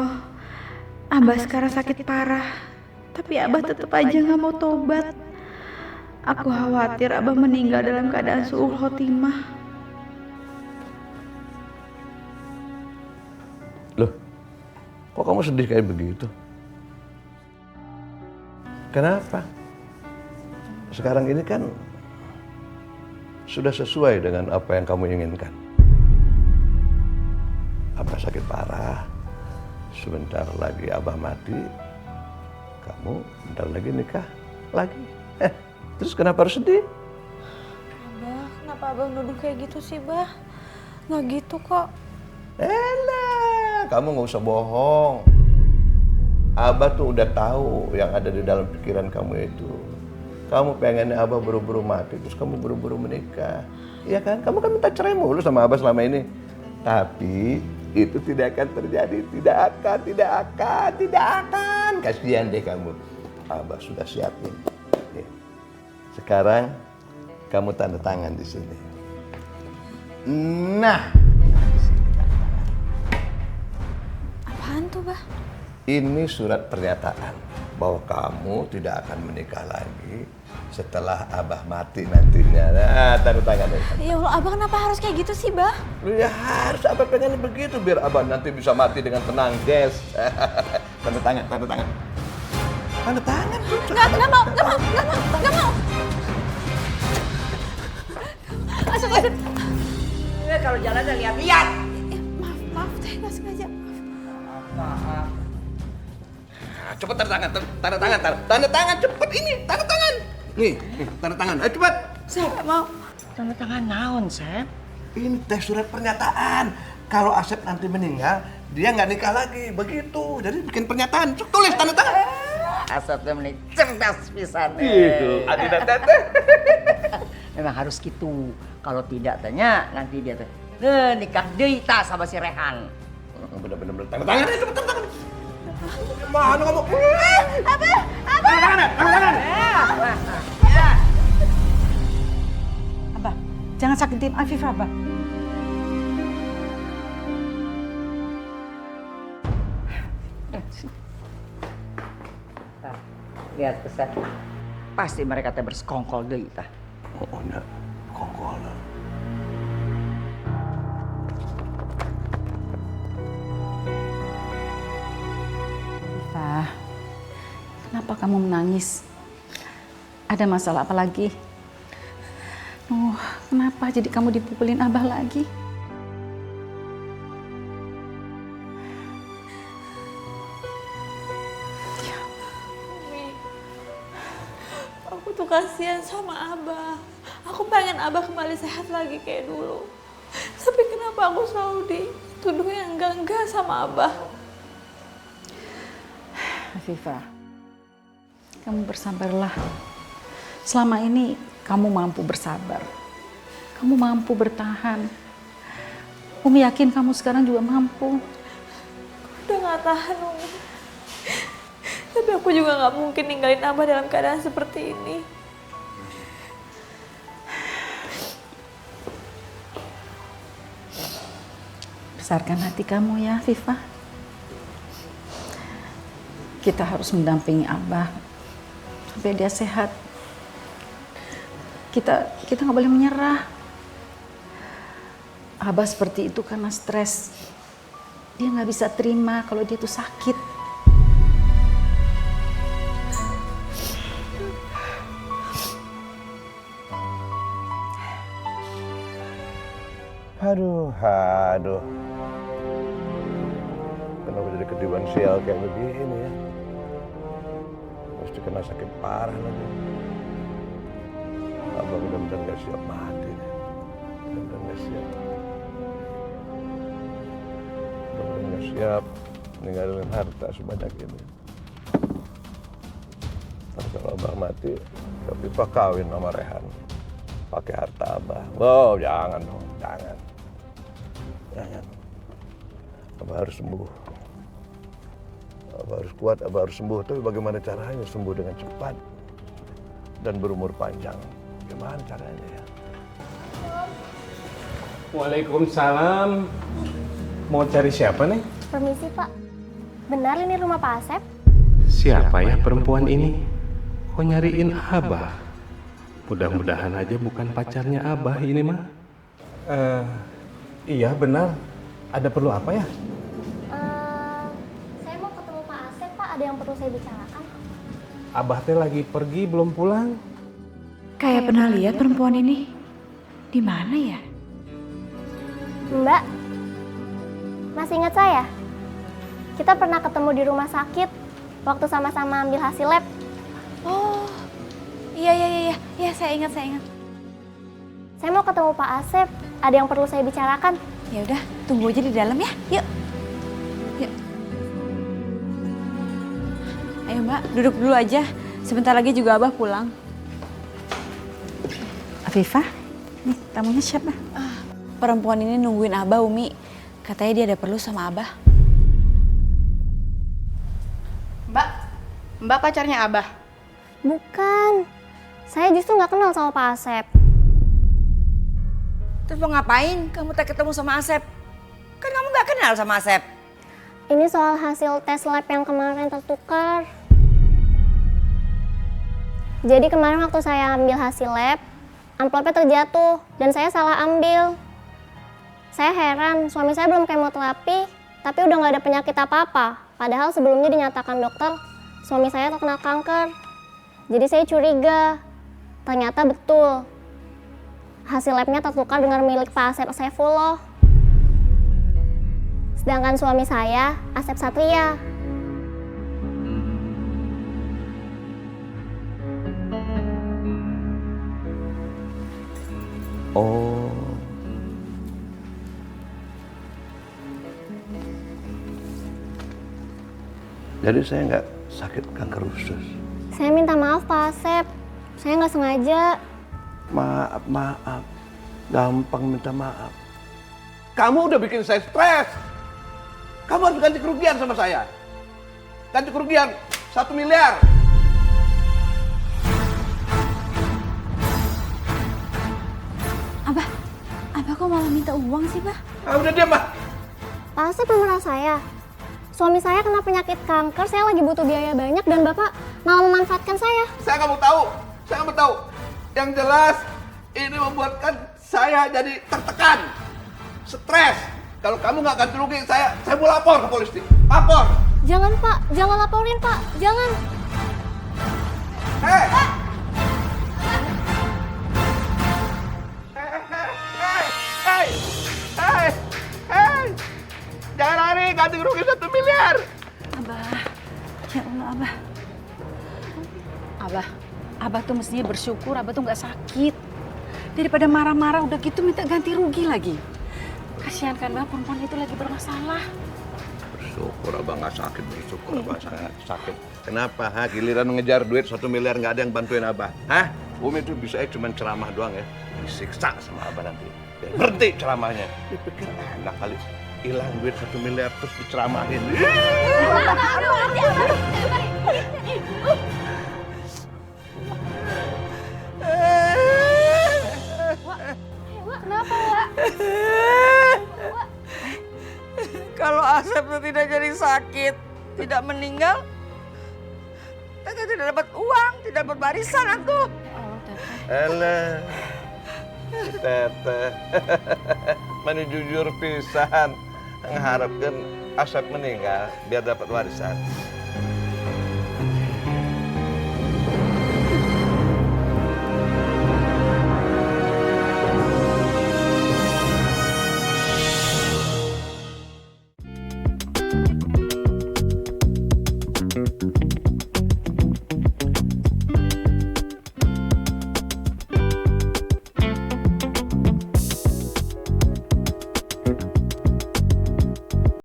Allah, Abah sekarang sakit parah, tapi Abah tetap aja nggak mau tobat. Aku khawatir Abah meninggal dalam keadaan su'ul khotimah. Loh, kok kamu sedih kayak begitu? Kenapa? Sekarang ini kan sudah sesuai dengan apa yang kamu inginkan. Abah sakit parah, sebentar lagi Abah mati, kamu bentar lagi nikah lagi. Terus kenapa harus sedih? Abah, kenapa Abah nuduh kayak gitu sih, Bah? Nggak gitu kok. Elah, kamu nggak usah bohong. Abah tuh udah tahu yang ada di dalam pikiran kamu itu. Kamu pengennya Abah buru-buru mati, terus kamu buru-buru menikah. Iya kan? Kamu kan minta cerai mulu sama Abah selama ini. Tapi itu tidak akan terjadi. Tidak akan. Kasihan deh kamu. Abah sudah siapin. Nih. Sekarang kamu tanda tangan di sini. Nah. Apaan tuh, Bah? Ini surat pernyataan bahwa kamu tidak akan menikah lagi setelah Abah mati nantinya. Nah, tanda tangan. Ya Allah, Abah kenapa harus kayak gitu sih, Bah? Ya harus Abah pengen begitu biar Abah nanti bisa mati dengan tenang, guys. Tanda tangan. Tanda tangan. Nggak mau. Masuk. Ya, kalau jalan udah lihat-lihat. Maaf, teh nggak sengaja. Maaf. Cepet tanda tangan, cepet ini, tanda tangan. Nih, tanda tangan, ayo cepet. Saya nggak mau. Tanda tangan naon, Sep? Ini teh surat pernyataan. Kalau Asep nanti meninggal, dia nggak nikah lagi, begitu. Jadi bikin pernyataan, tulis tanda tangan. Asep teh meni cerdas pisan. Gitu, adina teteh. Memang harus gitu. Kalau tidak tanya nanti dia teh nikah deui tah sama si Rehan. Bener-bener tanda tangan, cepet tanda tangan. Mana kamu? Abah. Tanda tangan. Ya. Abah, jangan sakitin Afifah, Abah. Lihat pesan. Pasti mereka teh bersekongkol deui tah. Oh, enggak. Kongkol. Afifah, kenapa kamu menangis? Ada masalah apa lagi? Kenapa jadi kamu dipukulin Abah lagi? Umi, aku tuh kasihan sama Abah. Aku pengen Abah kembali sehat lagi kayak dulu. Tapi kenapa aku selalu dituduh yang enggak sama Abah? Afifah, kamu bersabarlah. Selama ini kamu mampu bersabar. Kamu mampu bertahan. Umi yakin kamu sekarang juga mampu. Udah gak tahan, Umi. Tapi aku juga gak mungkin ninggalin Abah dalam keadaan seperti ini. Besarkan hati kamu ya, Afifah. Kita harus mendampingi Abah sampai dia sehat. Kita nggak boleh menyerah. Abah seperti itu karena stres. Dia nggak bisa terima kalau dia tuh sakit. Aduh. Kenapa jadi ketiban sial kayak begini ya? Mesti kena sakit parah lagi. Abang benar-benar gak siap mati. Benar-benar gak siap. Benar-benar gak siap ninggalin harta sebanyak ini. Ntar kalau Abang mati, tapi Pak kawin sama Rehan. Pakai harta Abah. Wow, jangan dong, jangan. Abah harus sembuh. Abah harus kuat, Abah harus sembuh. Tapi bagaimana caranya sembuh dengan cepat dan berumur panjang? Gimana caranya ya? Waalaikumsalam. Mau cari siapa nih? Permisi, Pak. Benar ini rumah Pak Asep? Siapa ya perempuan ini? Kok nyariin Abah? Mudah-mudahan aja bukan pacarnya Abah ini mah. Iya benar. Ada perlu apa ya? Saya mau ketemu Pak Asep, Pak. Ada yang perlu saya bicarakan. Abah teh lagi pergi belum pulang. Kayak pernah lihat perempuan ini. Di mana ya? Mbak, masih ingat saya? Kita pernah ketemu di rumah sakit waktu sama-sama ambil hasil lab. Oh, iya, saya ingat. Saya mau ketemu Pak Asep. Ada yang perlu saya bicarakan. Ya udah, tunggu aja di dalam ya. Yuk. Ayo Mbak, duduk dulu aja. Sebentar lagi juga Abah pulang. Afifah, nih tamunya siapa? Perempuan ini nungguin Abah, Umi. Katanya dia ada perlu sama Abah. Mbak pacarnya Abah? Bukan. Saya justru nggak kenal sama Pak Asep. Terus mau ngapain kamu tak ketemu sama Asep? Kan kamu nggak kenal sama Asep. Ini soal hasil tes lab yang kemarin tertukar. Jadi kemarin waktu saya ambil hasil lab, amplopnya terjatuh dan saya salah ambil. Saya heran, suami saya belum kemoterapi, tapi udah nggak ada penyakit apa-apa. Padahal sebelumnya dinyatakan dokter, suami saya terkena kanker. Jadi saya curiga, ternyata betul. Hasil labnya tertukar dengan milik Pak Asep Saifullah. Sedangkan suami saya, Asep Satria. Oh. Jadi saya nggak sakit kanker usus. Saya minta maaf Pak Asep, saya nggak sengaja. Maaf. Gampang minta maaf. Kamu udah bikin saya stres. Kamu harus ganti kerugian sama saya. Ganti kerugian 1 miliar. Abah kok malah minta uang sih, Bah? Udah diam, Mbak. Pak Asep memerah saya. Suami saya kena penyakit kanker, saya lagi butuh biaya banyak dan Bapak malah memanfaatkan saya. Saya nggak mau tahu. Yang jelas ini membuatkan saya jadi tertekan, stres. Kalau kamu nggak ganti rugi, saya mau lapor ke polisi. Lapor. Jangan Pak, jangan laporin Pak, jangan. Hei! Hei! Jangan lari, ganti rugi 1 miliar. Ya Allah, Abah tuh mestinya bersyukur Abah tuh nggak sakit. Daripada marah-marah udah gitu minta ganti rugi lagi. Kasihan kan Abah, perempuan itu lagi bermasalah. Bersyukur Abang nggak sakit, bersyukur Abang sangat sakit. Kenapa? Giliran ngejar duit 1 miliar nggak ada yang bantuin Abah. Umi itu bisa cuma ceramah doang ya. Disiksa sama Abah nanti. Biar berhenti ceramahnya. Dipikir enak kali. Hilang duit 1 miliar terus diceramahin. Kenapa Wak? Kalau Asep itu tidak jadi sakit, tidak meninggal, kita tidak dapat uang, tidak dapat barisan atuh. Elah, si Teteh. Mana jujur pisan. Mengharapkan Asep meninggal biar dapat warisan.